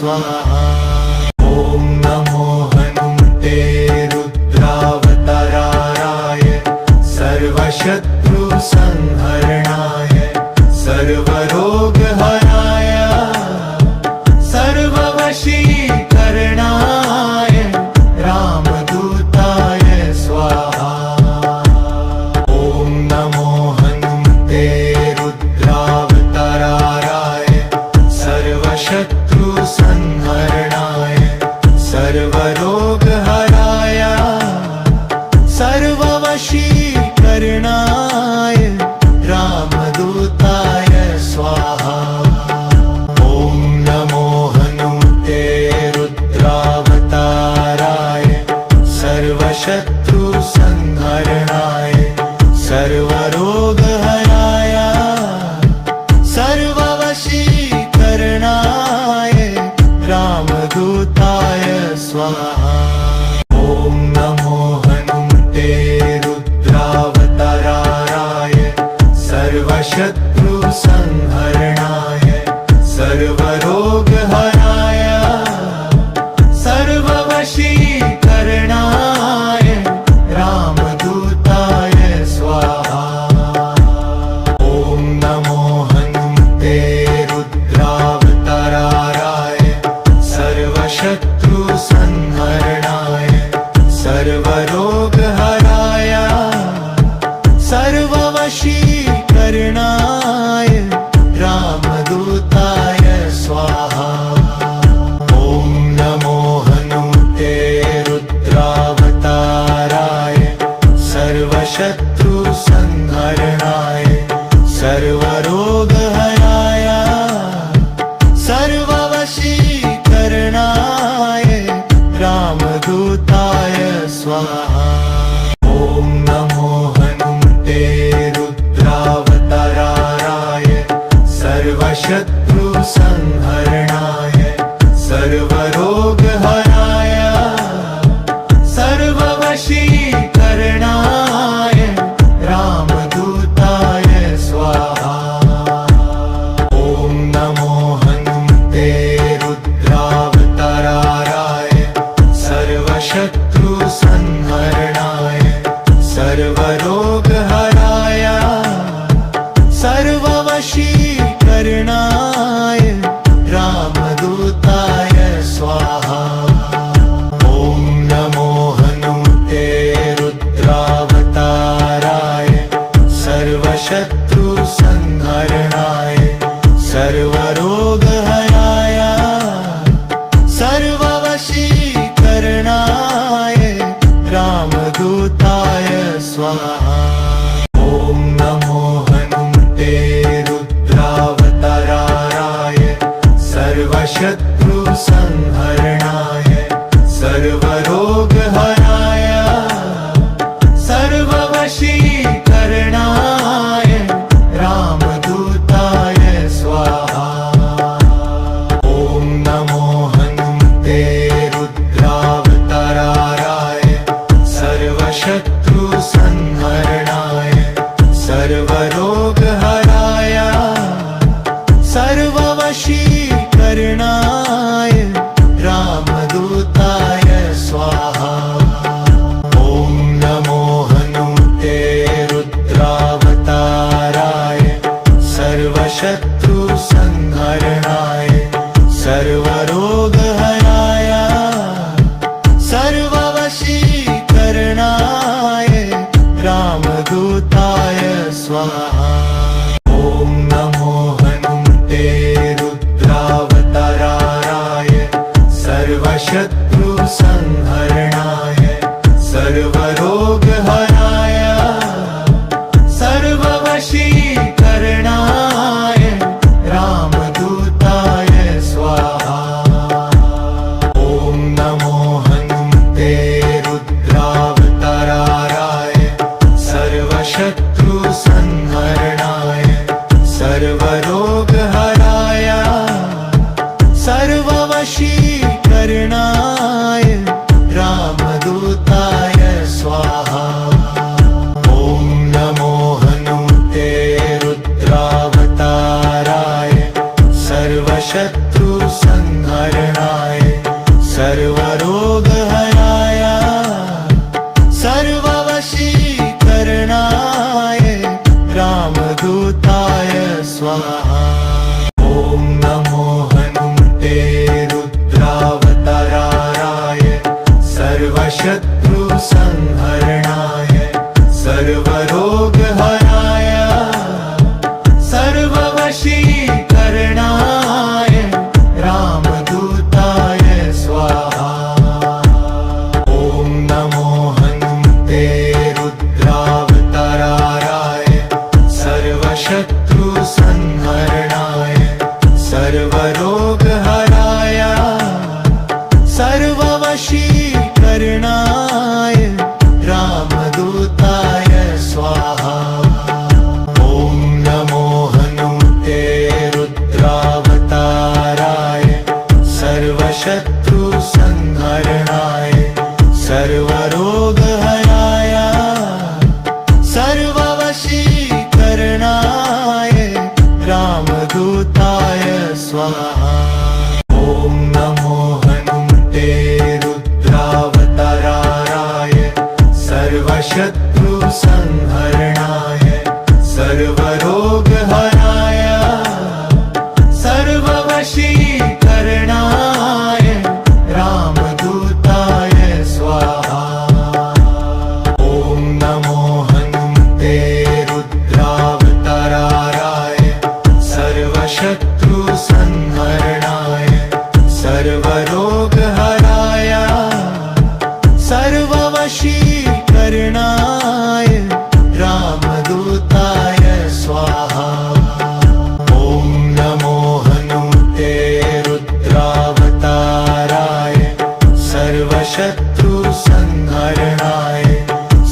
स्वाहा। ॐ नमो हनुमते रुद्रावताराय सर्वशत्रुसंहरणाय सर्वरोगहराय सर्ववशीकरणाय रामदूताय स्वाहा। ॐ नमो हनुमते रुद्रावताराय सर्वशत्रुसंहरणाय सर्वरोगहराय सर्ववशीकरणाय रामदूताय स्वाहा। ॐ नमो हनुमते रुद्रावताराय सर्वशत्रुसंहरणाय सर्वरोगहराय सर्ववशीकरणाय रामदूताय स्वाहा। ॐ नमो हनुमते रुद्रावताराय सर्वशत्रुसंहरणाय सर्वरोगहराय सर्ववशीकरणाय रामदूताय स्वाहा। ॐ नमो हनुमते रुद्रावताराय सर्वशत्रुसंहरणाय सर्वरोगहराय सर्ववशीकरणाय रामदूताय स्वाहा। ॐ नमो हनुमते रुद्रावताराय सर्वशत्रुसंहरणाय सर्वरोगहराय सर्ववशीकरणाय रामदूताय स्वाहा। ॐ नमो हनुमते रुद्रावताराय सर्वशत्रुसंहरणाय सर्वरोगहराय सर्ववशीकरणाय रामदूताय स्वाहा। ॐ नमो हनुमते रुद्रावताराय सर्वशत्रुसंहरणाय सर्वरोगहराय सर्ववशीकरणाय रामदूताय स्वाहा। ॐ नमो हनुमते रुद्रावताराय सर्वशत्रुसंहरणाय सर्वरोगहराय सर्ववशीकरणाय रामदूताय स्वाहा। ॐ नमो हनुमते रुद्रावताराय सर्वशत्रुसंहरणाय सर्वरोगहराय सर्ववशीकरणाय रामदूताय स्वाहा। ॐ नमो हनुमते रुद्रावताराय सर्वशत्रुसंहरणाय सर्वरोगहराय सर्ववशीकरणाय रामदूताय स्वाहा। ॐ नमो हनुमते रुद्रावताराय सर्वशत्रुसंहरणाय सर्वरोगहराय सर्ववशीकरणाय रामदूताय स्वाहा। ॐ नमो हनुमते रुद्रावताराय सर्वशत्रुसंहरणाय सर्वरोगहराय सर्ववशीकरणाय रामदूताय स्वाहा। ॐ नमो हनुमते रुद्रावताराय सर्वशत्रुसंहरणाय सर्वरोगहराय सर्ववशीकरणाय रामदूताय स्वाहा। ॐ नमो हनुमते रुद्रावताराय सर्वशत्रुसंहरणाय सर्वशत्रुसंहरणाय सर्वरोगहराय सर्ववशीकरणाय रामदूताय स्वाहा। ॐ नमो हनुमते रुद्रावताराय सर्वशत्रुसंहरणाय सर्वरोगहराय सर्ववशीकरणाय रामदूताय स्वाहा। ॐ नमो हनुमते रुद्रावताराय सर्वशत्रुसंहरणाय सर्वरोगहराय सर्ववशीकरणाय रामदूताय स्वाहा। ॐ नमो हनुमते रुद्रावताराय सर्वशत्रुसंहरणाय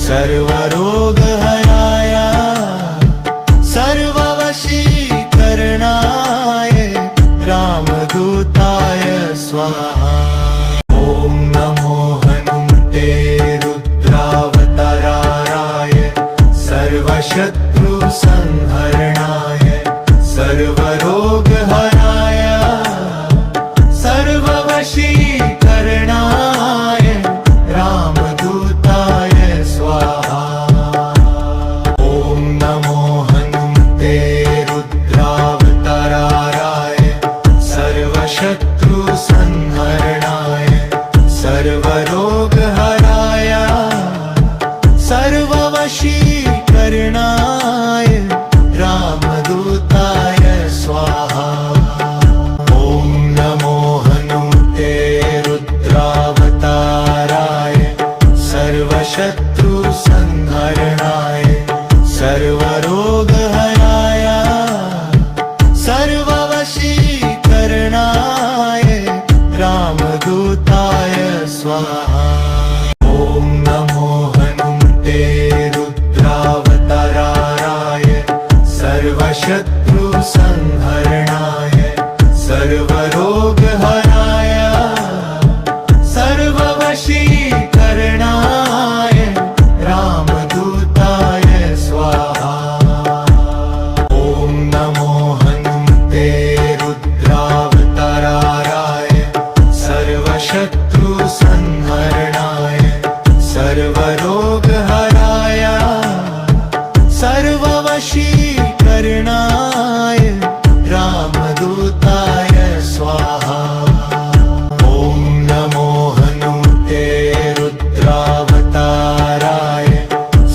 सर्वरोगहराय सर्ववशीकरणाय रामदूताय स्वाहा। ॐ नमो हनुमते रुद्रावताराय सर्वशत्रुसंहरणाय सर्वरोगहराय सर्ववशीकरणाय रामदूताय स्वाहा। ॐ नमो हनुमते रुद्रावताराय सर्वशत्रुसंहरणाय सर्वरोगहराय सर्ववशीकरणाय रामदूताय स्वाहा। ॐ नमो हनुमते रुद्रावताराय सर्वशत्रुसंहरणाय सर्वरोगहराय सर्ववशीकरणाय रामदूताय स्वाहा। ॐ नमो हनुमते रुद्रावताराय सर्वशत्रुसंहरणाय सर्वरोगहराय सर्ववशीकरणाय रामदूताय स्वाहा। ॐ नमो हनुमते रुद्रावताराय सर्वशत्रुसंहरणाय सर्वरोगहराय सर्ववशीकरणाय रामदूताय स्वाहा। ॐ नमो हनुमते रुद्रावताराय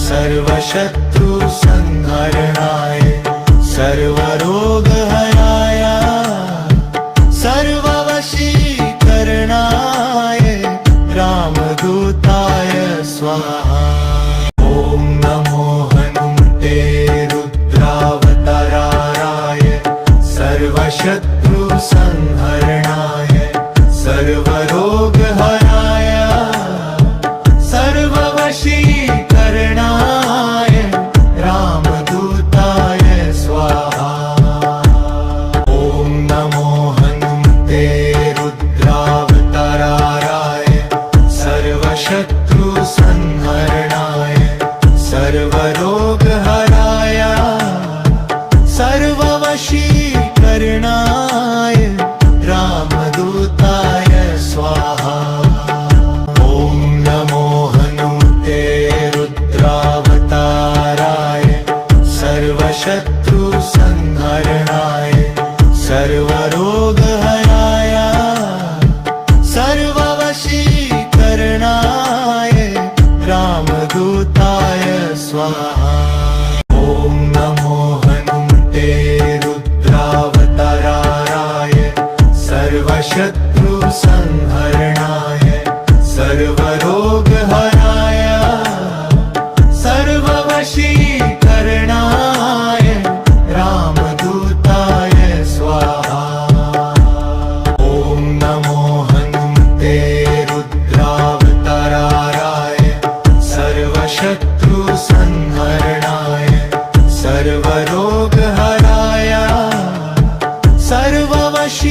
सर्वशत्रुसंहरणाय सर्वरोगहराय सर्ववशीकरणाय रामदूताय स्वाहा। ॐ नमो हनुमते रुद्रावताराय सर्वशत्रुसंहरणाय सर्वरोगहराय सर्ववशीकरणाय रामदूताय स्वाहा। ॐ नमो हनुमते रुद्रावताराय सर्वशत्रुसंहरणाय सर्वरोगहराय सर्ववशीकरणाय रामदूताय स्वाहा। ॐ नमो हनुमते रुद्रावताराय सर्वशत्रुसंहरणाय सर्वरोगहराय सर्ववशीकरणाय रामदूताय स्वाहा। ॐ नमो हनुमते रुद्रावताराय सर्वशत्रुसंहरणाय सर्वरोगहराय सर्ववशीकरणाय रामदूताय स्वाहा। ॐ नमो हनुमते रुद्रावताराय सर्वशत्रुसंहरणाय सर्वरोगहराय सर्ववशीकरणाय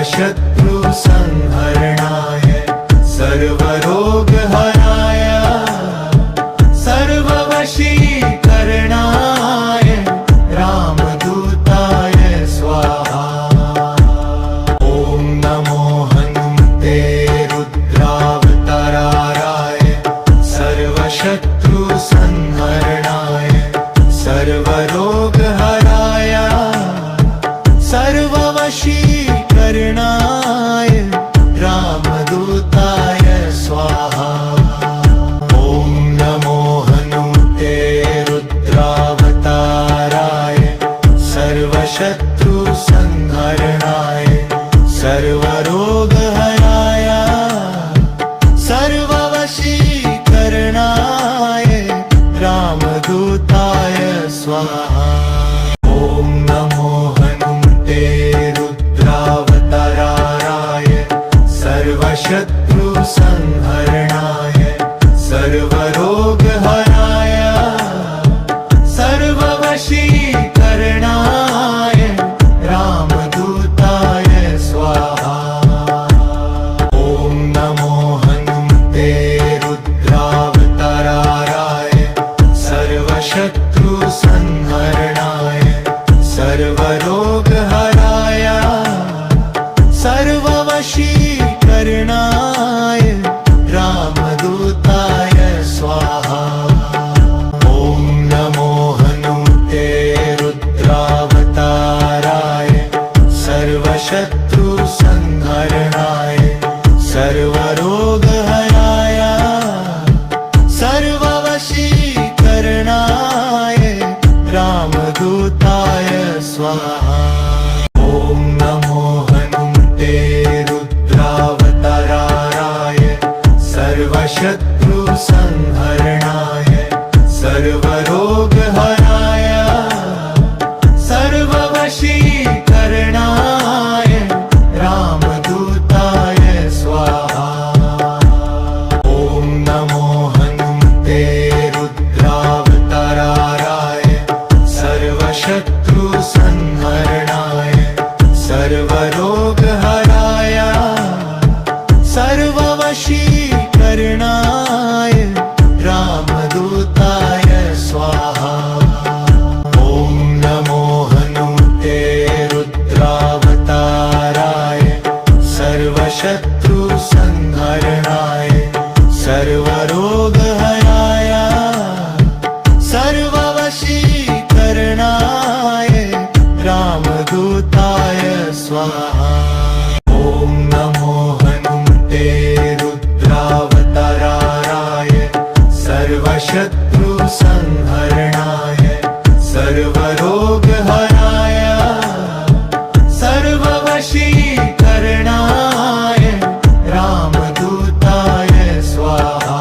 सर्वशत्रु संहरणाय सर्वरोगहराय सर्ववशीकरणाय रामदूताय स्वाहा। ॐ नमो हनुमते रुद्रावताराय सर्वशत्रु संहरणाय सर्वरोगहराय सर्ववशीकरणाय रामदूताय स्वाहा। ॐ नमो हनुमते रुद्रावताराय सर्वशत्रु संहरणाय सर्वरोगहराय सर्ववशीकरणाय रामदूताय स्वाहा। ॐ नमो हनुमते रुद्रावताराय सर्वशत्रु संहरणाय सर्वरोगहराय सर्ववशीकरणाय रामदूताय स्वाहा। ॐ नमो हनुमते रुद्रावताराय सर्वशत्रु संहरणाय सर्वरोगहराय सर्ववशीकरणाय रामदूताय स्वाहा। ॐ नमो हनुमते रुद्रावताराय सर्वशत्रु संहरणाय सर्वरोगहराय सर्ववशीकरणाय रामदूताय स्वाहा। ॐ नमो हनुमते रुद्रावताराय सर्वशत्रु संहरणाय सर्वरोगहराय सर्ववशीकरणाय रामदूताय स्वाहा। ॐ नमो हनुमते रुद्रावताराय सर्वशत्रु संहरणाय सर्वरोगहराय सर्ववशीकरणाय रामदूताय स्वाहा। ॐ नमो हनुमते रुद्रावताराय सर्वशत्रु संहरणाय सर्वरोगहराय सर्ववशीकरणाय रामदूताय स्वाहा। ॐ नमो हनुमते रुद्रावताराय सर्वशत्रु संहरणाय सर्वरोगहराय सर्ववशीकरणाय रामदूताय स्वाहा।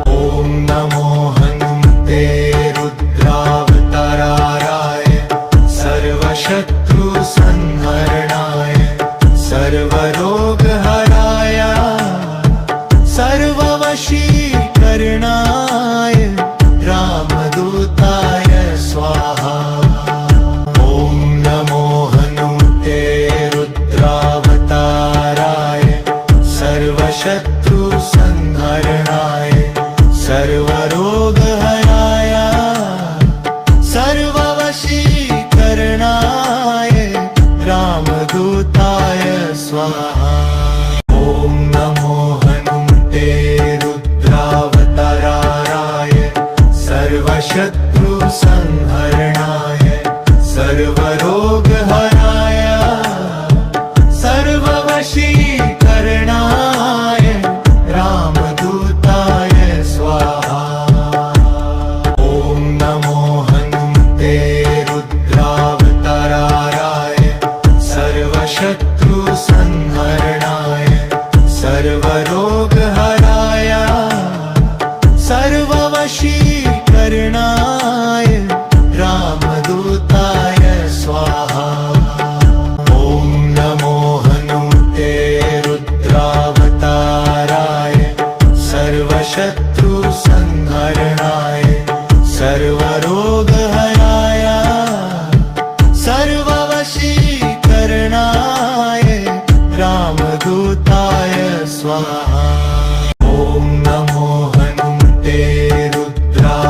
ॐ नमो हनुमते रुद्रावताराय सर्वशत्रु संहरणाय सर्वरोगहराय सर्ववशीकरणाय रामदूताय स्वाहा। ॐ नमो हनुमते रुद्रावताराय सर्वशत्रु संहरणाय सर्वरोगहराय सर्ववशीकरणाय रामदूताय स्वाहा। ॐ नमो हनुमते रुद्रावताराय सर्वशत्रु संहरणाय सर्वरोगहराय सर्ववशीकरणाय रामदूताय स्वाहा। ॐ नमो हनुमते रुद्रावताराय सर्वशत्रु संहरणाय सर्वरोगहराय सर्ववशीकरणाय रामदूताय स्वाहा। ॐ नमो हनुमते रुद्रावताराय सर्वशत्रु संहरणाय सर्वरोगहराय सर्ववशीकरणाय स्वाहा। ॐ नमो हनुमते रुद्रावताराय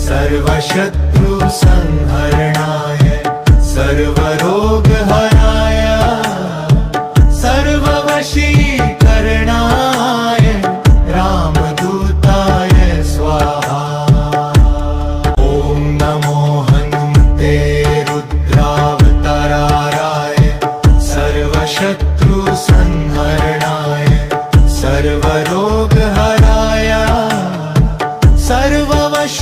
सर्वशत्रुसंहरणाय सर्वरोगहराय सर्ववशीकरणाय रामदूताय स्वाहा। ॐ नमो हनुमते रुद्रावताराय सर्वशत्रुसंहरणाय सर्वरोगहराय सर्ववशीकरणाय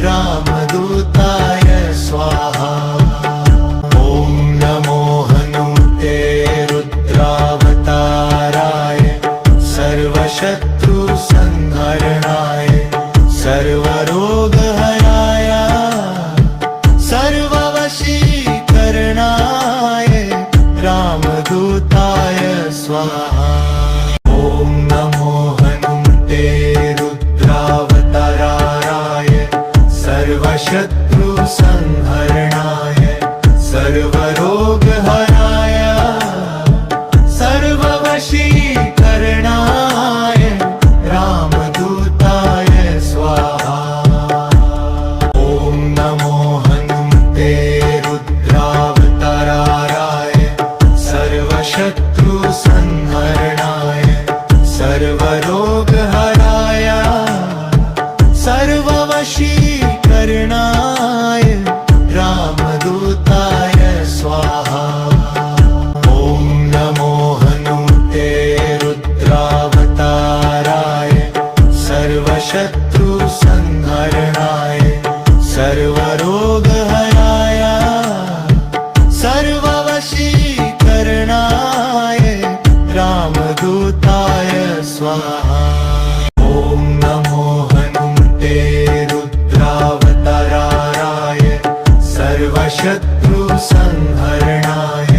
रामदूताय स्वाहा। ॐ नमो हनुमते रुद्रावताराय सर्वशत्रुसंहरणाय सर्वरोगहराय सर्ववशीकरणाय रामदूताय स्वाहा। ॐ नमो हनुमते रुद्रावताराय सर्वशत्रुसंहरणाय सर्वरोगहराय सर्ववशीकरणाय रामदूताय स्वाहा। ॐ नमो हनुमते रुद्रावताराय सर्वशत्रुसंहरणाय सर्वरोगहराय सर्ववशीकरणाय रामदूताय स्वाहा। ॐ नमो हनुमते रुद्रावताराय सर्वशत्रुसंहरणाय सर्वरोगहराय सर्ववशीकरणाय रामदूताय स्वाहा। ॐ नमो हनुमते रुद्रावताराय सर्वशत्रुसंहरणाय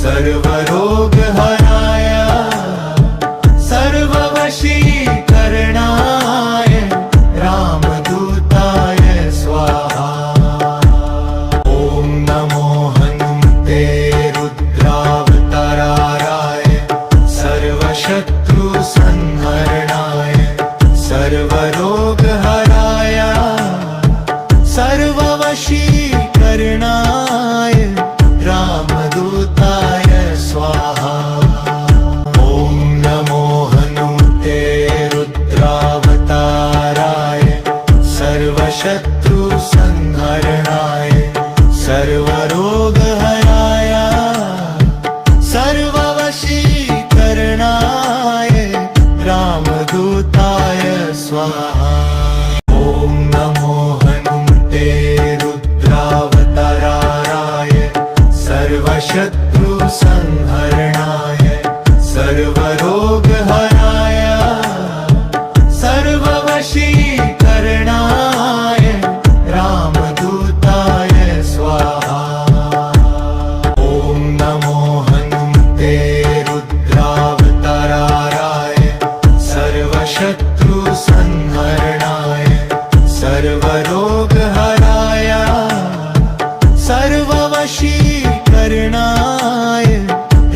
सर्वरोगहराय सर्ववशीकरणाय रामदूताय स्वाहा। ॐ नमो हनुमते रुद्रावताराय सर्वशत्रुसंहरणाय सर्वरोगहराय सर्ववशीकरणाय रामदूताय स्वाहा। ॐ नमो हनुमते रुद्रावताराय सर्वशत्रुसंहरणाय सर्वरोगहराय सर्ववशीकरणाय रामदूताय स्वाहा। ॐ नमो हनुमते रुद्रावताराय सर्वशत्रुसंहरणाय सर्वरोगहराय सर्ववशीकरणाय रामदूताय स्वाहा। ॐ नमो हनुमते रुद्रावताराय सर्वशत्रुसंहरणाय सर्वरोगहराय सर्ववशीकरणाय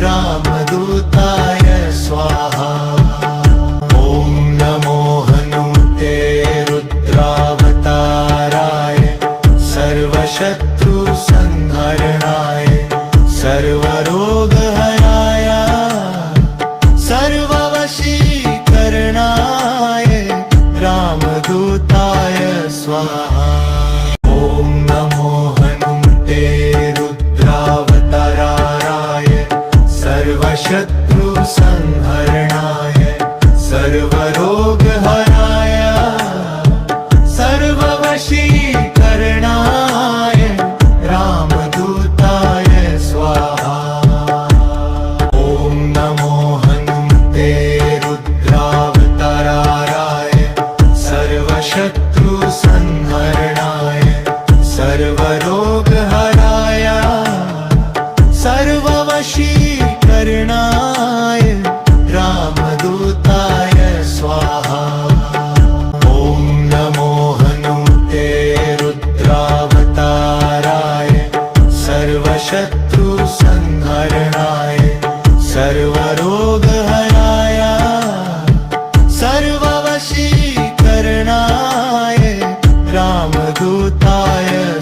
रामदूताय स्वाहा। ॐ नमो हनुमते रुद्रावताराय सर्वशत्रुसंहरणाय सर्वरोगहराय सर्ववशीकरणाय रामदूताय स्वाहा। ॐ नमो हनुमते रुद्रावताराय सर्वशत्रुसंहरणाय सर्वरोगहराय सर्ववशीकरणाय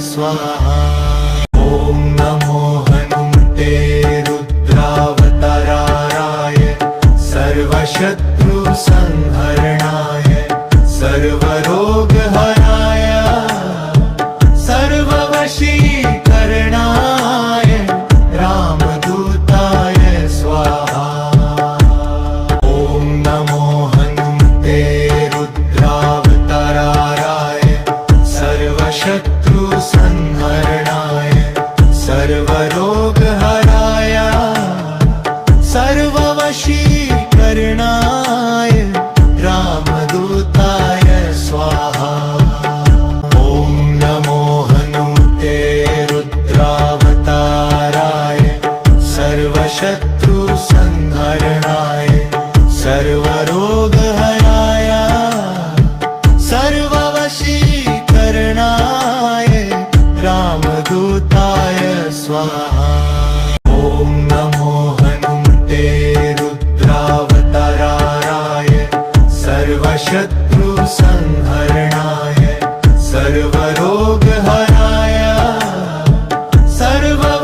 स्वाहा। ॐ नमो हनुमते रुद्रावताराय सर्वशत्रुसंहरणाय सर्वरोगहराय सर्ववशीकरणाय रामदूताय स्वाहा। ॐ नमो हनुमते रुद्रावताराय सर्वशत्रुसंहरणाय सर्वरोगहराय सर्ववशीकरणाय रामदूताय स्वाहा। ॐ नमो हनुमते रुद्रावताराय सर्वशत्रुसंहरणाय सर्वरोगहराय सर्ववशीकरणाय रामदूताय स्वाहा। ॐ नमो हनुमते रुद्रावताराय सर्वशत्रुसंहरणाय सर्वरोगहराय सर्ववशीकरणाय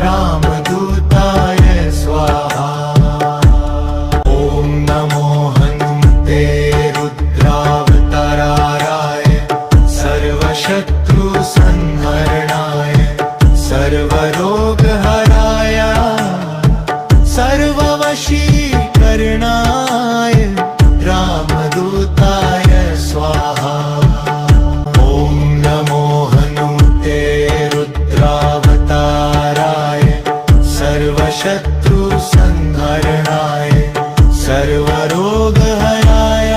रामदूताय स्वाहा। ॐ नमो हनुमते रुद्रावताराय सर्वशत्रुसंहरणाय सर्वरोगहराय सर्ववशीकरणाय रामदूताय स्वाहा। ॐ नमो हनुमते रुद्रावताराय सर्वशत्रुसंहरणाय सर्वरोगहराय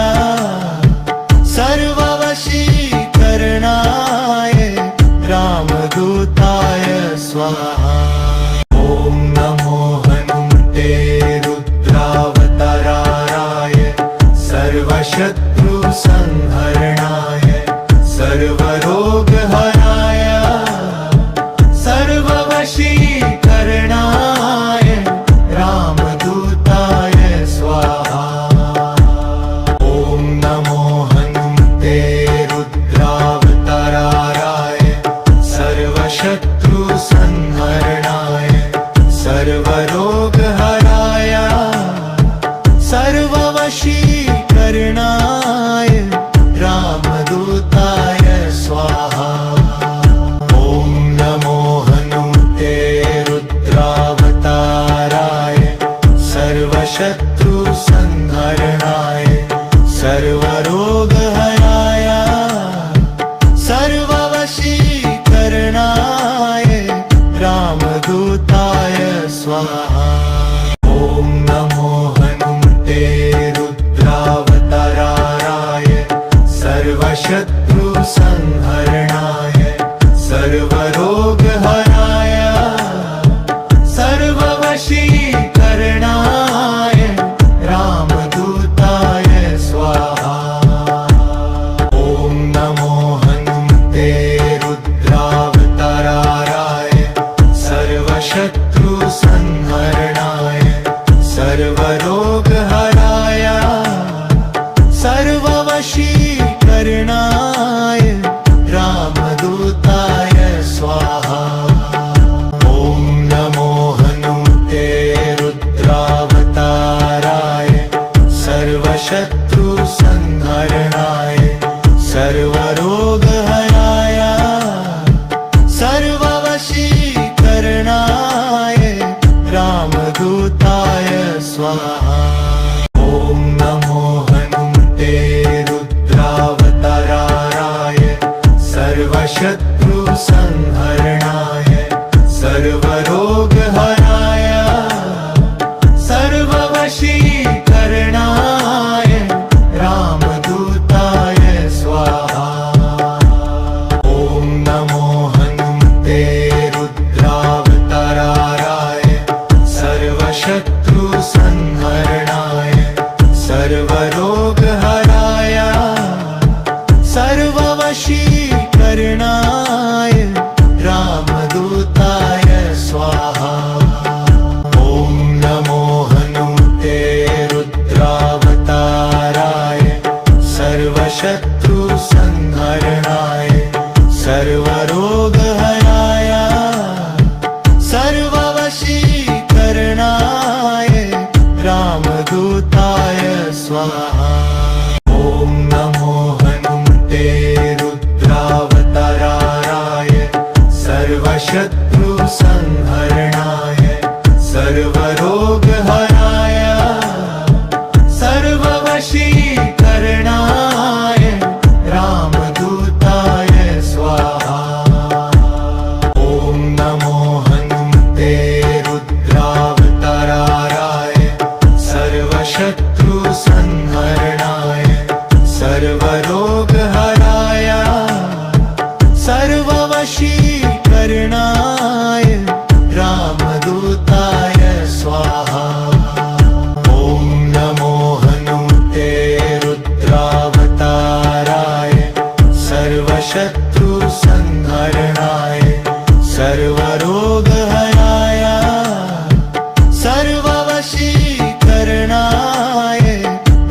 सर्ववशीकरणाय रामदूताय स्वाहा। ॐ नमो हनुमते रुद्रावताराय सर्वशत्रुसंहरणाय सर्वरोगहराय सर्ववशीकरणाय रामदूताय स्वाहा। ॐ नमो हनुमते रुद्रावताराय सर्वशत्रुसंहरणाय सर्वरोगहराय सर्ववशीकरणाय रामदूताय स्वाहा। ॐ नमो हनुमते रुद्रावताराय सर्वशत्रुसंहरणाय सर्वरोगहराय सर्ववशीकरणाय रामदूताय स्वाहा। ॐ नमो हनुमते रुद्रावताराय सर्वशत्रुसंहरणाय सर्वरोगहराय सर्ववशीकरणाय रामदूताय स्वाहा। ॐ नमो हनुमते रुद्रावताराय सर्वशत्रुसंहरणाय सर्वरोगहराय सर्ववशीकरणाय रामदूताय स्वाहा। ॐ नमो हनुमते रुद्रावताराय सर्वशत्रुसंहरणाय सर्वरोगहराय सर्ववशीकरणाय रामदूताय स्वाहा। ॐ नमो हनुमते रुद्रावताराय सर्वशत्रुसंहरणाय सर्वरोगहराय सर्ववशीकरणाय रामदूताय स्वाहा। ॐ नमो हनुमते रुद्रावताराय सर्वशत्रुसंहरणाय सर्वरोगहराय सर्ववशीकरणाय रामदूताय स्वाहा। ॐ नमो हनुमते रुद्रावताराय सर्वशत्रुसंहरणाय सर्वशत्रुसंहरणाय सर्वरोगहराय सर्ववशीकरणाय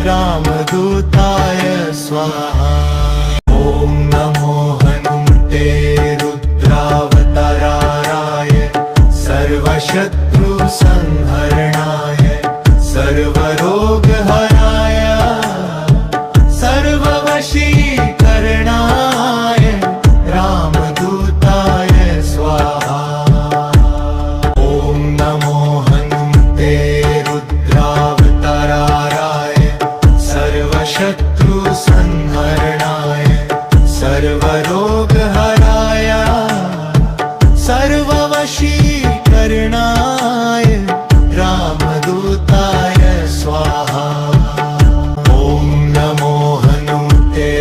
रामदूताय स्वाहा। ॐ नमो हनुमते रुद्रावताराय सर्वशत्रुसंहरणाय सर्वरोगहराय सर्ववशीकरणाय रामदूताय स्वाहा। ॐ नमो हनुमते रुद्रावताराय सर्वशत्रुसंहरणाय सर्वरोगहराय सर्ववशीकरणाय रामदूताय स्वाहा। ॐ नमो हनुमते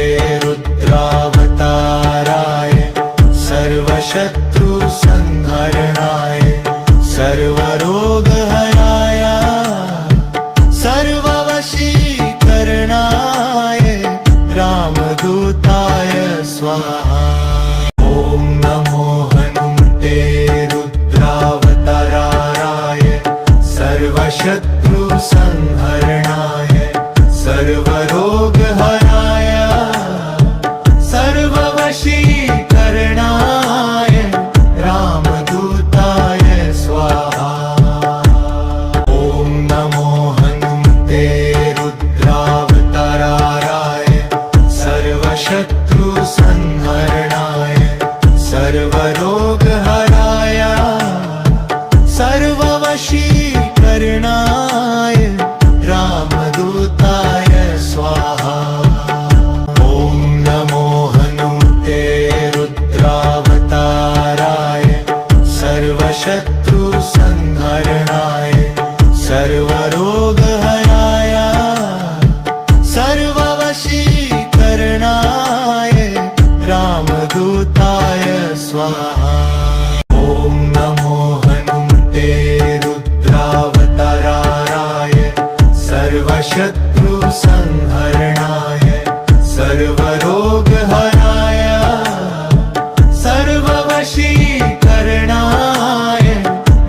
रुद्रावताराय सर्वशत्रुसंहरणाय सर्वरोगहराय सर्ववशीकरणाय रामदूताय स्वाहा। ॐ नमो हनुमते रुद्रावताराय सर्वशत्रुसंहरणाय सर्वरोगहराय सर्ववशीकरणाय रामदूताय स्वाहा। ॐ नमो हनुमते रुद्रावताराय सर्वशत्रुसंहरणाय सर्वरोगहराय सर्ववशीकरणाय रामदूताय स्वाहा। ॐ नमो हनुमते रुद्रावताराय सर्वशत्रुसंहरणाय सर्वरोगहराय सर्ववशीकरणाय रामदूताय स्वाहा। ॐ नमो हनुमते रुद्रावताराय सर्वशत्रुसंहरणाय सर्वरोगहराय सर्ववशीकरणाय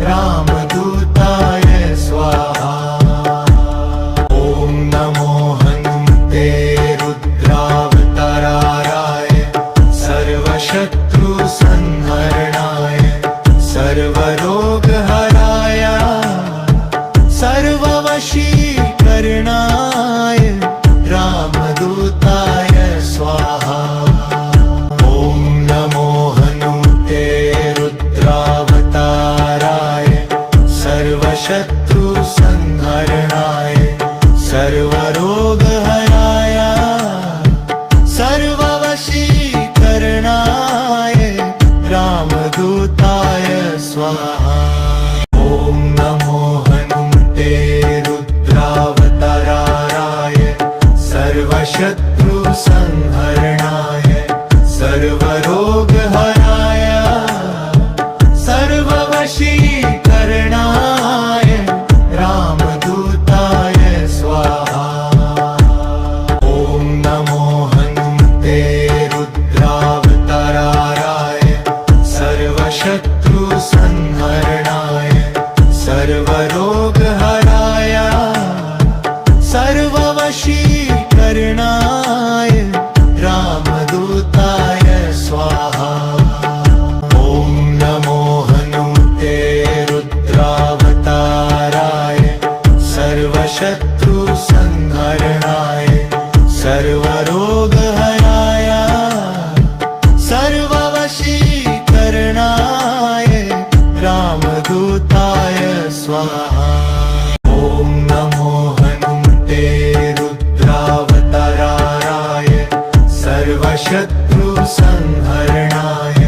रामदूताय स्वाहा। ॐ नमो हनुमते रुद्रावताराय सर्वशत्रुसंहरणाय सर्वरोगहराय सर्ववशीकरणाय रामदूताय स्वाहा। ॐ नमो हनुमते रुद्रावताराय सर्वशत्रुसंहरणाय सर्वरोगहराय सर्ववशीकरणाय रामदूताय स्वाहा। ॐ नमो हनुमते रुद्रावताराय सर्वशत्रुसंहरणाय सर्वरोगहराय सर्ववशीकरणाय रामदूताय स्वाहा। ॐ नमो हनुमते रुद्रावताराय सर्वशत्रुसंहरणाय सर्वरोगहराय सर्ववशीकरणाय रामदूताय स्वाहा। ॐ नमो हनुमते रुद्रावताराय सर्वशत्रुसंहरणाय सर्वरोगहराय सर्ववशीकरणाय रामदूताय स्वाहा। ॐ नमो हनुमते रुद्रावताराय सर्वशत्रुसंहरणाय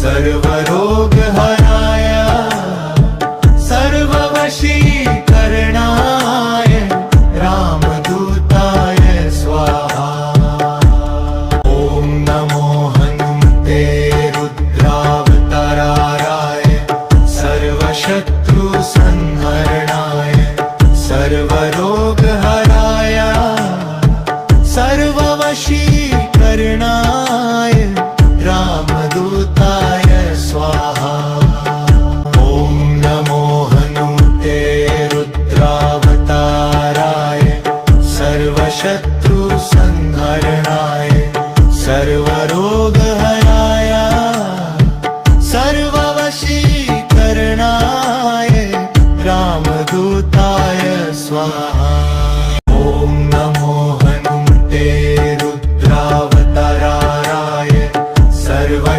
सर्वरोगहराय सर्ववशीकरणाय रामदूताय स्वाहा। ॐ नमो हनुमते रुद्रावताराय सर्वशत्रुसंहरणाय सर्वरोगहराय सर्ववशीकरणाय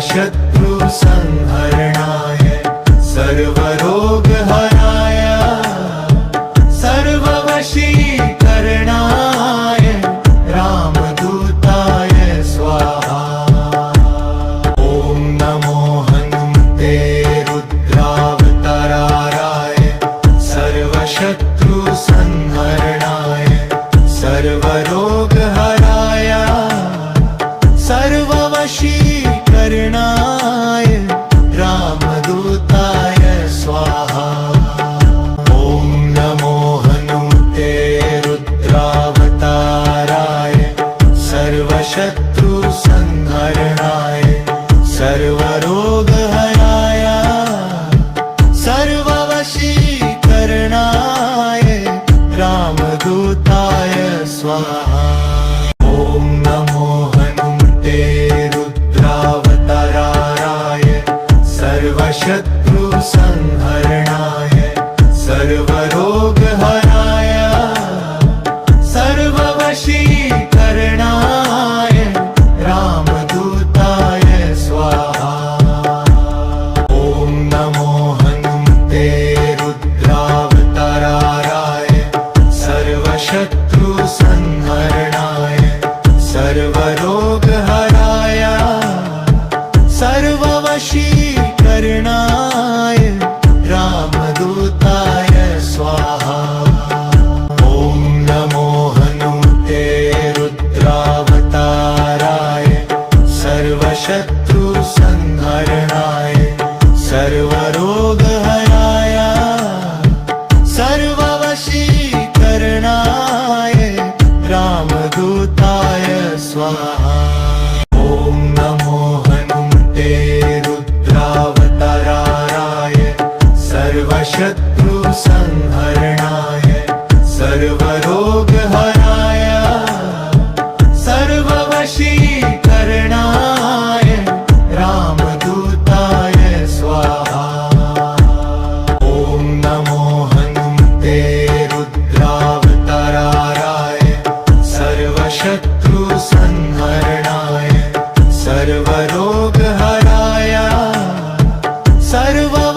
सर्वशत्रुसंहरणाय सर्वरोगहराय सर्ववशीकरणाय रामदूताय स्वाहा। ॐ नमो हनुमते रुद्रावताराय सर्वशत्रुसंहरणाय सर्वरोगहराय सर्ववशीकरणाय रामदूताय स्वाहा। ॐ नमो हनुमते रुद्रावताराय सर्वशत्रुसंहरणाय सर्वरोगहराय सर्ववशीकरणाय रामदूताय स्वाहा। ॐ नमो हनुमते रुद्रावताराय सर्वशत्रुसंहरणाय सर्वरोगहराय सर्ववशीकरणाय रामदूताय स्वाहा। ॐ नमो हनुमते रुद्रावताराय सर्वशत्रुसंहरणाय सर्वरोगहराय सर्ववशीकरणाय रामदूताय स्वाहा। ॐ नमो हनुमते रुद्रावताराय सर्वशत्रुसंहरणाय सर्वरोगहराय सर्ववशीकरणाय रामदूताय स्वाहा। ॐ नमो हनुमते रुद्रावताराय सर्वशत्रुसंहरणाय सर्वरोगहराय सर्ववशीकरणाय रामदूताय स्वाहा। ॐ नमो हनुमते रुद्रावताराय सर्वशत्रुसंहरणाय सर्वरोगहराय सर्ववशीकरणाय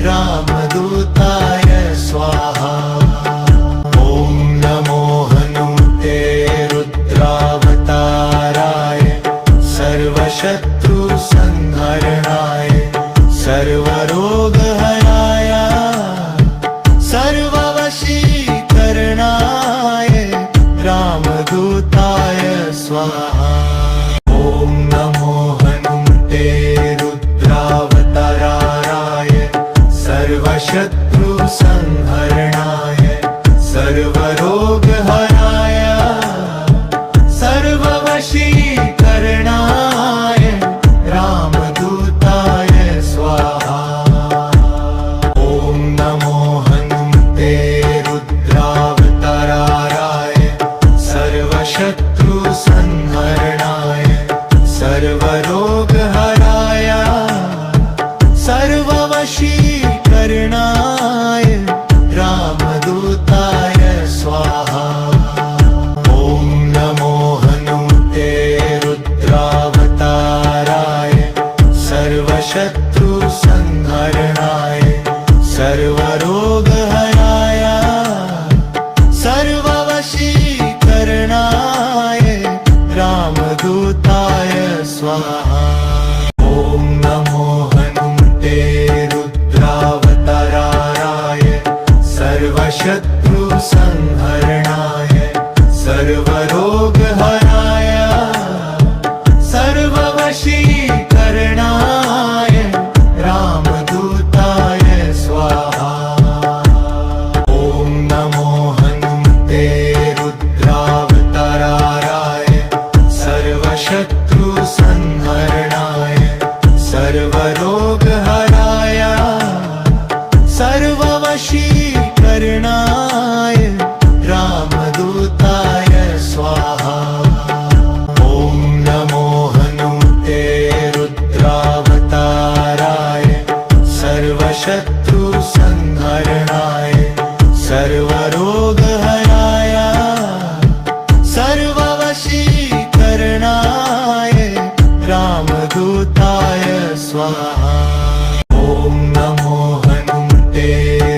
रामदूताय स्वाहा। ॐ नमो हनुमते रुद्रावताराय सर्वशत्रुसंहरणाय सर्वरोगहराय सर्ववशीकरणाय रामदूताय स्वाहा। ॐ नमो हनुमते रुद्रावताराय सर्वशत्रुसंहरणाय सर्वरोगहराय सर्ववशीकरणाय रामदूताय स्वाहा। ॐ नमो हनुमते रुद्रावताराय सर्वशत्रुसंहरणाय सर्वरोगहराय सर्ववशीकरणाय रामदूताय स्वाहा। ॐ नमो हनुमते रुद्रावताराय सर्वशत्रुसंहरणाय सर्वरोगहराय सर्ववशीकरणाय रामदूताय स्वाहा। ॐ नमो हनुमते रुद्रावताराय सर्वशत्रुसंहरणाय सर्वरोगहराय सर्ववशीकरणाय रामदूताय स्वाहा। ॐ नमो हनुमते रुद्रावताराय सर्वशत्रुसंहरणाय सर्वरोगहराय सर्ववशीकरणाय रामदूताय स्वाहा। ॐ नमो हनुमते रुद्रावताराय सर्वशत्रुसंहरणाय सर्वरोगहराय सर्ववशीकरणाय स्वाहा। ॐ नमो हनुमते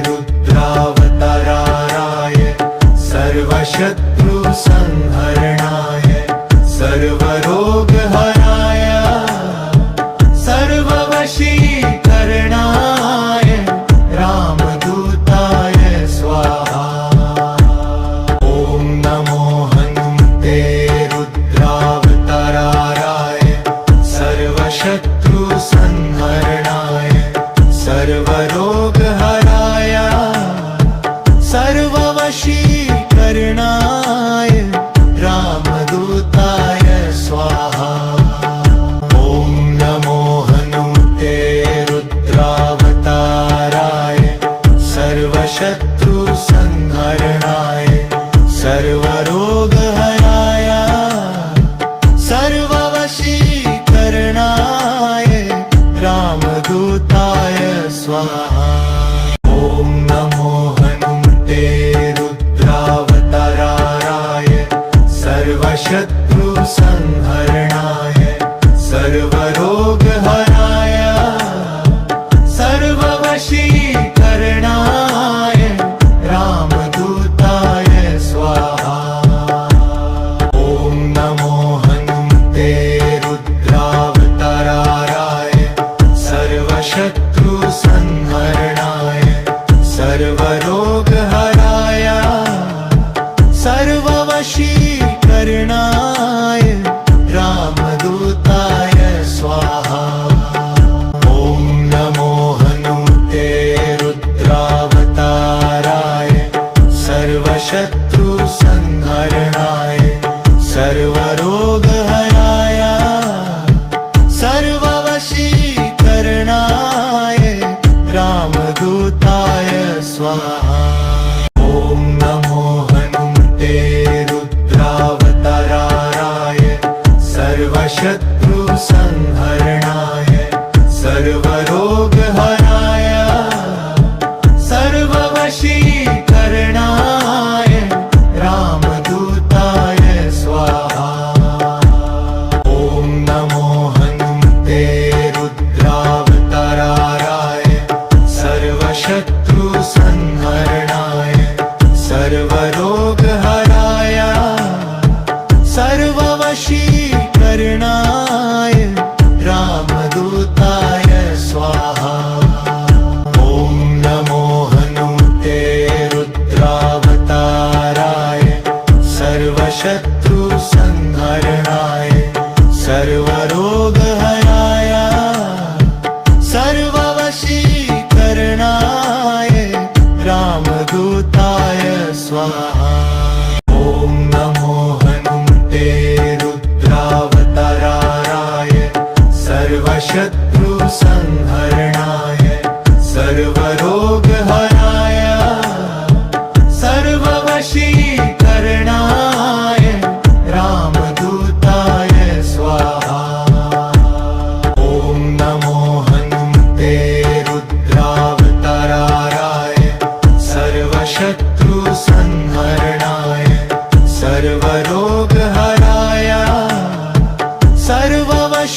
रुद्रावताराय सर्वशत्रुसंहरणाय सर्वरोगहराय सर्ववशीकरणाय रामदूताय स्वाहा। ॐ नमो हनुमते रुद्रावताराय सर्वशत्रुसंहरणाय सर्वरोगहराय सर्ववशीकरणाय रामदूताय स्वाहा। ॐ नमो हनुमते रुद्रावताराय सर्वशत्रुसंहरणाय सर्वरोगहराय सर्ववशीकरणाय रामदूताय स्वाहा। ॐ नमो हनुमते रुद्रावताराय सर्वशत्रुसंहरणाय सर्वरोगहराय सर्ववशीकरणाय रामदूताय स्वाहा। ॐ नमो हनुमते रुद्रावताराय सर्वशत्रुसंहरणाय सर्वरोगहराय सर्ववशीकरणाय रामदूताय स्वाहा। ॐ नमो हनुमते रुद्रावताराय सर्वशत्रुसंहरणाय सर्वरोगहराय सर्ववशीकरणाय रामदूताय स्वाहा। ॐ नमो हनुमते रुद्रावताराय सर्वशत्रुसंहरणाय सर्वरोगहराय सर्ववशीकरणाय रामदूताय स्वाहा। ॐ नमो हनुमते रुद्रावताराय सर्वशत्रुसंहरणाय सर्वरोगहराय सर्ववशीकरणाय रामदूताय स्वाहा। ॐ नमो हनुमते रुद्रावताराय सर्वशत्रुसंहरणाय सर्वरोगहराय सर्ववशीकरणाय रामदूताय स्वाहा। ॐ नमो हनुमते रुद्रावताराय सर्वशत्रुसंहरणाय सर्वरोगहराय सर्ववशीकरणाय रामदूताय स्वाहा। ॐ नमो हनुमते रुद्रावताराय सर्वशत्रुसंहरणाय सर्वरोगहराय सर्ववशीकरणाय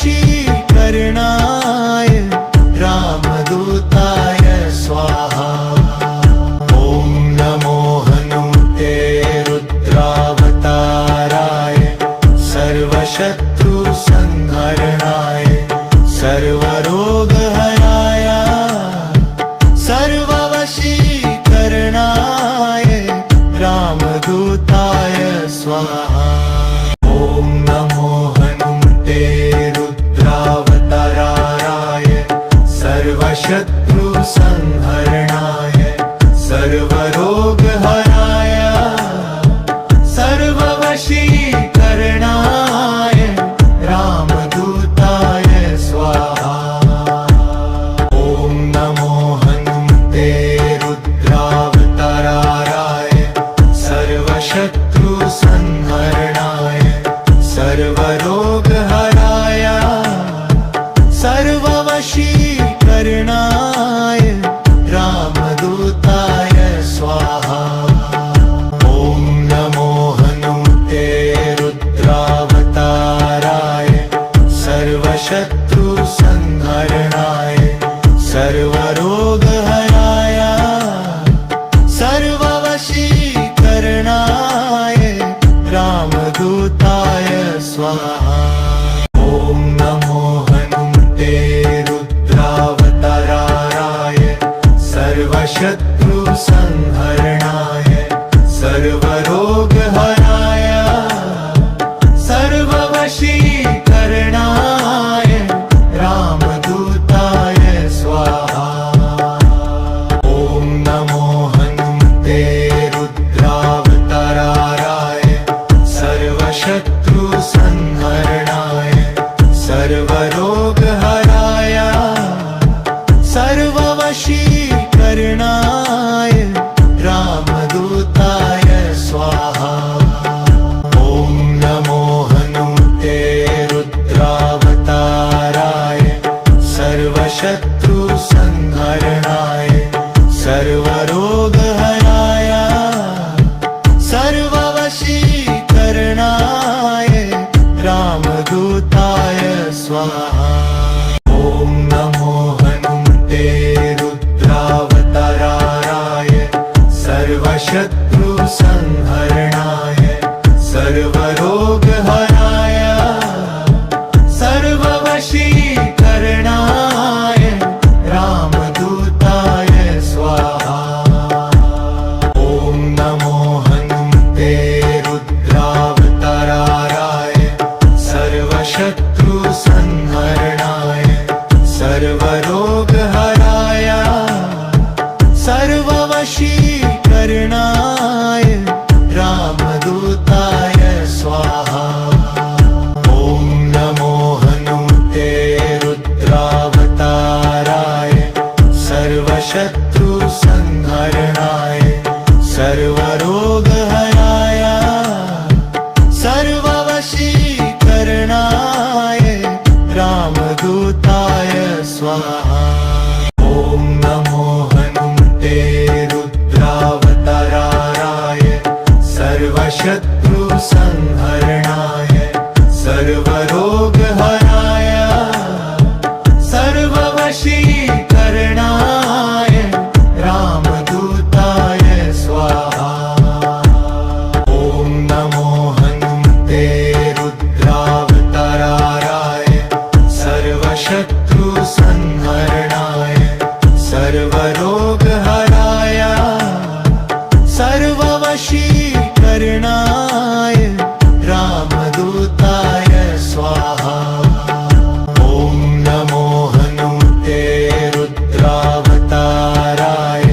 रामदूताय स्वाहा। ॐ नमो हनुमते रुद्रावताराय सर्वशत्रुसंहरणाय सर्वरोगहराय सर्ववशीकरणाय रामदूताय स्वाहा। ॐ नमो हनुमते रुद्रावताराय सर्वशत्रुसंहरणाय सर्वरोगहराय सर्ववशीकरणाय रामदूताय स्वाहा। ॐ नमो हनुमते रुद्रावताराय सर्वशत्रुसंहरणाय सर्वरोगहराय सर्ववशीकरणाय रामदूताय स्वाहा। ॐ नमो हनुमते रुद्रावताराय सर्वशत्रुसंहरणाय स्वाहा। ॐ नमो हनुमते रुद्रावताराय सर्वशत्रुसंहरणाय सर्वरोगहराय सर्ववशीकरणाय रामदूताय स्वाहा। ॐ नमो हनुमते रुद्रावताराय सर्वशत्रुसंहरणाय सर्वरोगहराय सर्ववशीकरणाय रामदूताय स्वाहा। ॐ नमो हनुमते रुद्रावताराय सर्वशत्रुसंहरणाय सर्वरोगहराय सर्ववशीकरणाय रामदूताय स्वाहा। ॐ नमो हनुमते रुद्रावताराय सर्वशत्रुसंहरणाय सर्वरोगहराय सर्ववशीकरणाय रामदूताय स्वाहा। ॐ नमो हनुमते रुद्रावताराय सर्वशत्रुसंहरणाय सर्वरोगहराय सर्ववशीकरणाय रामदूताय स्वाहा। ॐ नमो हनुमते रुद्रावताराय सर्वशत्रुसंहरणाय सर्वरोगहराय सर्ववशीकरणाय रामदूताय स्वाहा। ॐ नमो हनुमते रुद्रावताराय सर्वशत्रुसंहरणाय सर्वरोगहराय सर्ववशीकरणाय रामदूताय स्वाहा। ॐ नमो हनुमते रुद्रावताराय सर्वशत्रुसंहरणाय सर्वरोगहराय सर्ववशीकरणाय रामदूताय स्वाहा। ॐ नमो हनुमते रुद्रावताराय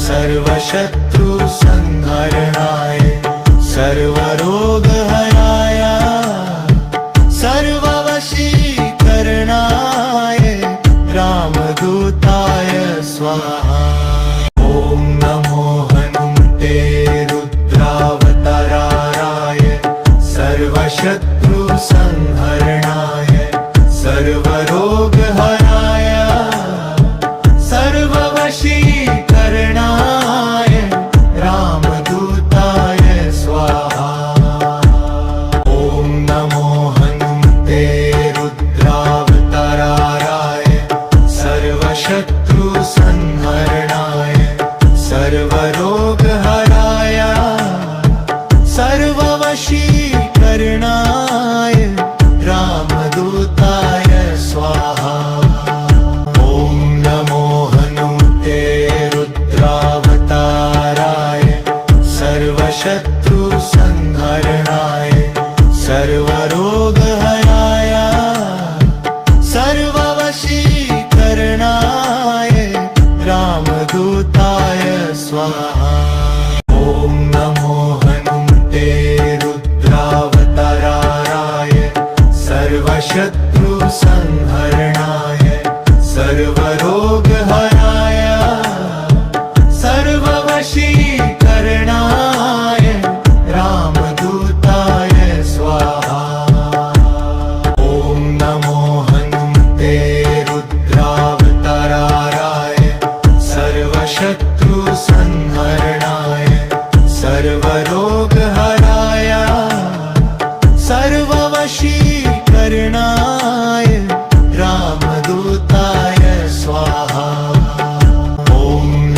सर्वशत्रुसंहरणाय सर्वरोगहराय सर्ववशीकरणाय रामदूताय स्वाहा। ॐ नमो हनुमते रुद्रावताराय सर्वशत्रुसंहरणाय सर्वरोगहराय सर्ववशीकरणाय रामदूताय स्वाहा। ॐ नमो हनुमते रुद्रावताराय सर्वशत्रुसंहरणाय सर्वरोगहराय सर्ववशीकरणाय रामदूताय स्वाहा। ॐ नमो हनुमते रुद्रावताराय सर्वशत्रुसंहरणाय सर्वरोगहराय सर्ववशीकरणाय रामदूताय स्वाहा। ॐ नमो हनुमते रुद्रावताराय सर्वशत्रुसंहरणाय सर्वरोगहराय सर्ववशीकरणाय रामदूताय स्वाहा। ॐ नमो हनुमते रुद्रावताराय सर्वशत्रुसंहरणाय सर्वरोगहराय सर्ववशीकरणाय रामदूताय स्वाहा। ॐ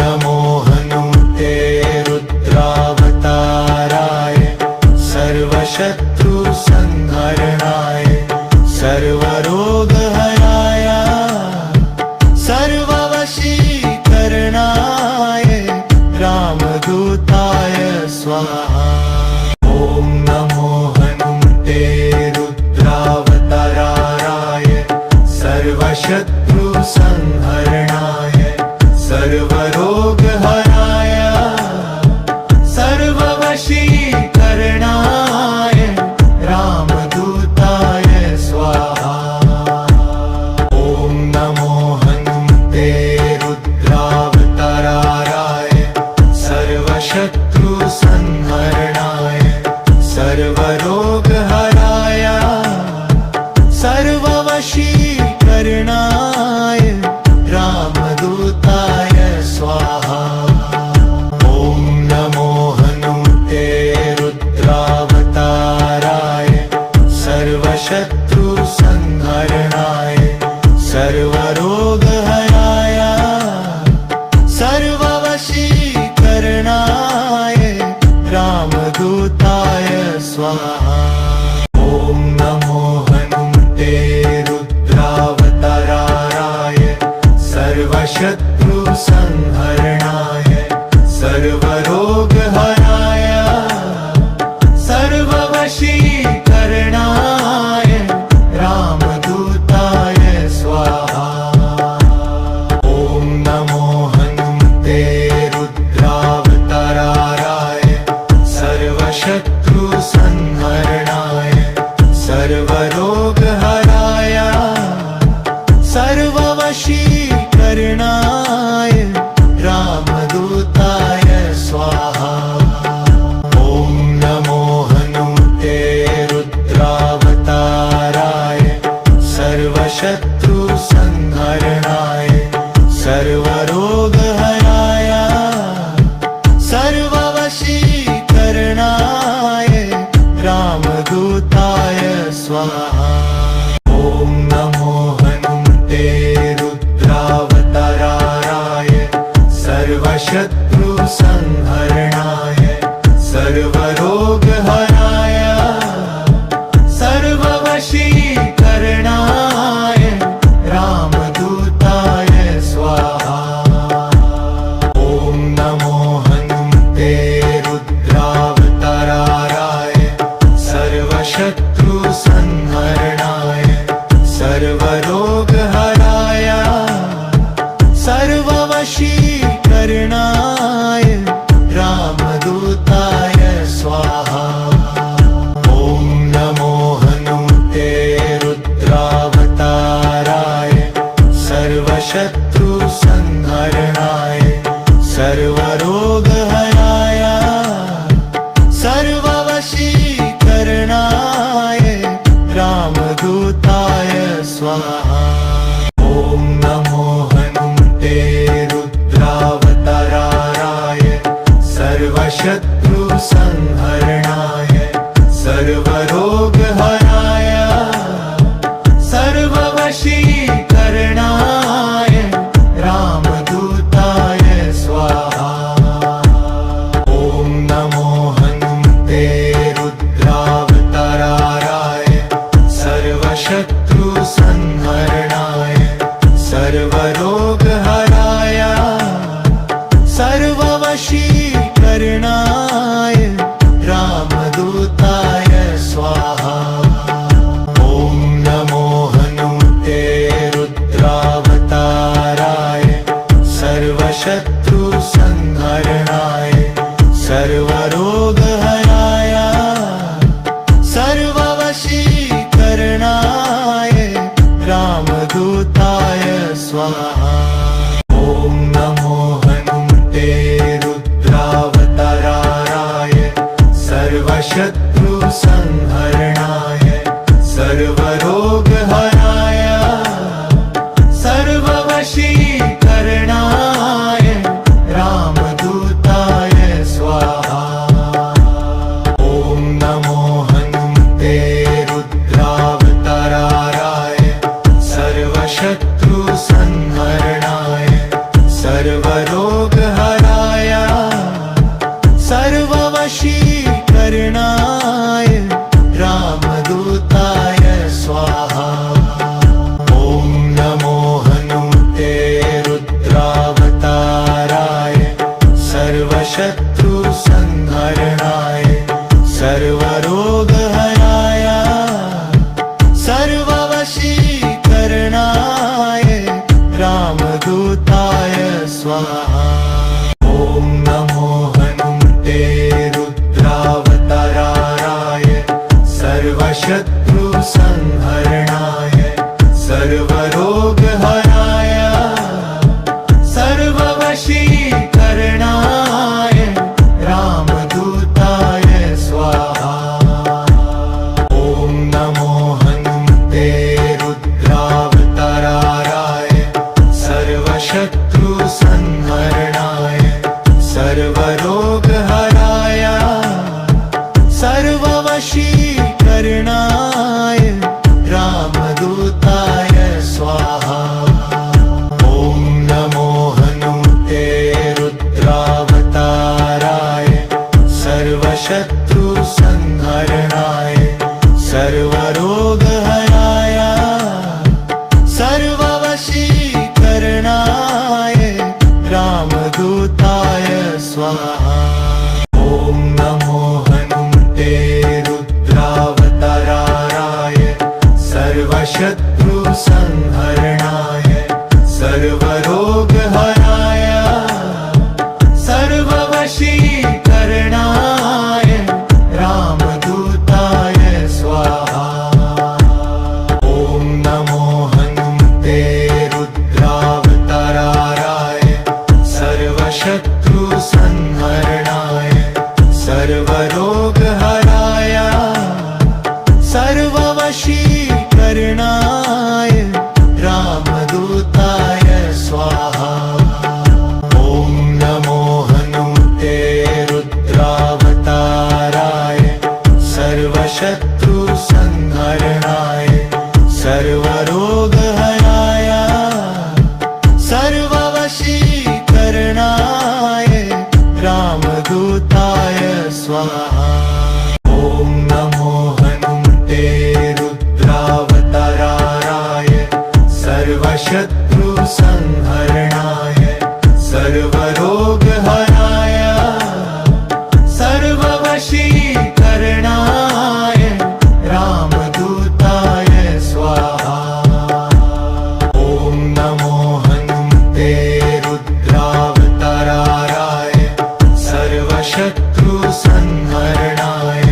नमो हनुमते रुद्रावताराय सर्वशत्रुसंहरणाय सर्वशत्रुसंहरणाय सर्वरोगहराय सर्ववशीकरणाय रामदूताय स्वाहा। ॐ नमो हनुमते रुद्रावताराय सर्वशत्रुसंहरणाय सर्वरोगहराय सर्ववशीकरणाय रामदूताय स्वाहा। ॐ नमो हनुमते रुद्रावताराय सर्वशत्रुसंहरणाय सर्वरोगहराय सर्ववशीकरणाय रामदूताय स्वाहा। ॐ नमो हनुमते रुद्रावताराय सर्वशत्रुसंहरणाय सर्वरोगहराय सर्ववशीकरणाय रामदूताय स्वाहा। ॐ नमो हनुमते रुद्रावताराय सर्वशत्रुसंहरणाय सर्वरोगहराय सर्ववशीकरणाय रामदूताय स्वाहा। ॐ नमो हनुमते रुद्रावताराय सर्वशत्रुसंहरणाय सर्वरोगहराय सर्ववशीकरणाय रामदूताय स्वाहा। ॐ नमो हनुमते रुद्रावताराय सर्वशत्रुसंहरणाय सर्वरोगहराय सर्ववशीकरणाय रामदूताय स्वाहा। ॐ नमो हनुमते रुद्रावताराय सर्वशत्रुसंहरणाय सर्वरोगहराय सर्ववशीकरणाय रामदूताय स्वाहा। ॐ नमो हनुमते रुद्रावताराय सर्वशत्रुसंहरणाय सर्वरोगहराय सर्ववशीकरणाय रामदूताय स्वाहा। ॐ नमो हनुमते रुद्रावताराय सर्वशत्रुसंहरणाय सर्वरोगहराय सर्ववशीकरणाय रामदूताय स्वाहा। ॐ नमो हनुमते रुद्रावताराय सर्वशत्रुसंहरणाय सर्वरोगहराय सर्ववशीकरणाय रामदूताय स्वाहा। ॐ नमो हनुमते रुद्रावताराय सर्वशत्रुसंहरणाय सर्वरोगहराय सर्ववशीकरणाय रामदूताय स्वाहा। ॐ नमो हनुमते रुद्रावताराय सर्वशत्रुसंहरणाय सर्वरोगहराय सर्ववशीकरणाय रामदूताय स्वाहा। ॐ नमो हनुमते रुद्रावताराय सर्वशत्रुसंहरणाय सर्वरोगहराय सर्ववशीकरणाय रामदूताय स्वाहा। सर्वशत्रुसंहरणाय सर्वरोगहराय सर्ववशीकरणाय रामदूताय स्वाहा। ॐ नमो हनुमते रुद्रावताराय सर्वशत्रुसंहरणाय सर्वरोगहराय सर्ववशीकरणाय रामदूताय स्वाहा। ॐ नमो हनुमते रुद्रावताराय सर्वशत्रुसंहरणाय सर्वरोगहराय सर्ववशीकरणाय रामदूताय स्वाहा। ॐ नमो हनुमते रुद्रावताराय सर्वशत्रुसंहरणाय सर्वरोगहराय सर्ववशीकरणाय रामदूताय स्वाहा। ॐ नमो हनुमते रुद्रावताराय सर्वशत्रुसंहरणाय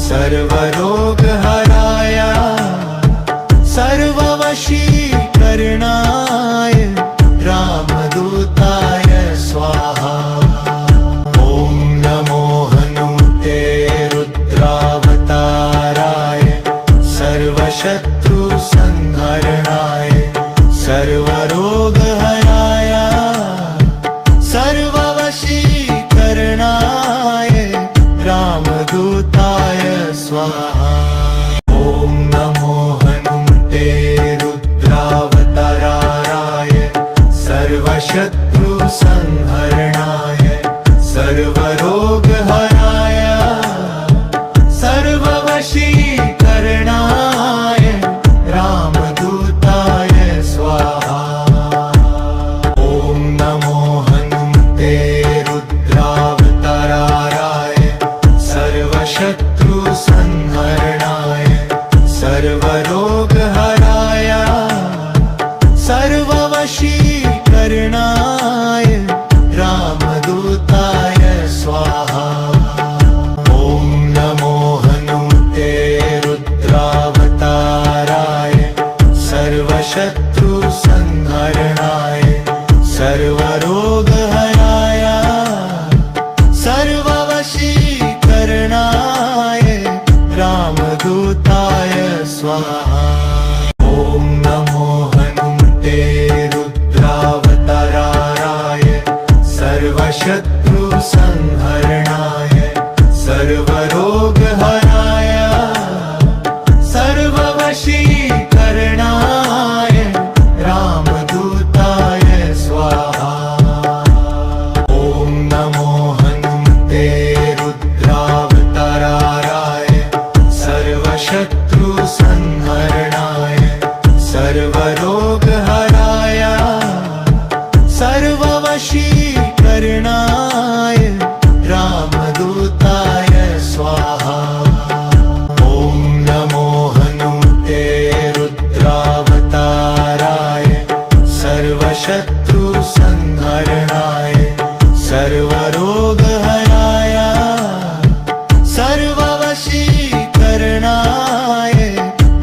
सर्वरोगहराय सर्ववशीकरणाय रामदूताय स्वाहा। ॐ नमो हनुमते रुद्रावताराय सर्वशत्रुसंहरणाय सर्वरोगहराय सर्ववशीकरणाय रामदूताय स्वाहा। ॐ नमो हनुमते रुद्रावताराय सर्वशत्रुसंहरणाय सर्वरोगहराय सर्ववशीकरणाय रामदूताय स्वाहा। ॐ नमो हनुमते रुद्रावताराय सर्वशत्रुसंहरणाय सर्वरोगहराय सर्ववशीकरणाय रामदूताय स्वाहा। ॐ नमो हनुमते रुद्रावताराय सर्वशत्रुसंहरणाय सर्वरोगहराय सर्ववशीकरणाय रामदूताय स्वाहा। ॐ नमो हनुमते रुद्रावताराय सर्वशत्रुसंहरणाय सर्वरोगहराय सर्ववशीकरणाय रामदूताय स्वाहा। ॐ नमो हनुमते रुद्रावताराय सर्वशत्रुसंहरणाय सर्वरोगहराय सर्ववशीकरणाय रामदूताय स्वाहा। ॐ नमो हनुमते रुद्रावताराय सर्वशत्रुसंहरणाय सर्वरोगहराय सर्ववशीकरणाय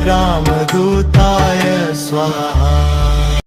रामदूताय स्वाहा।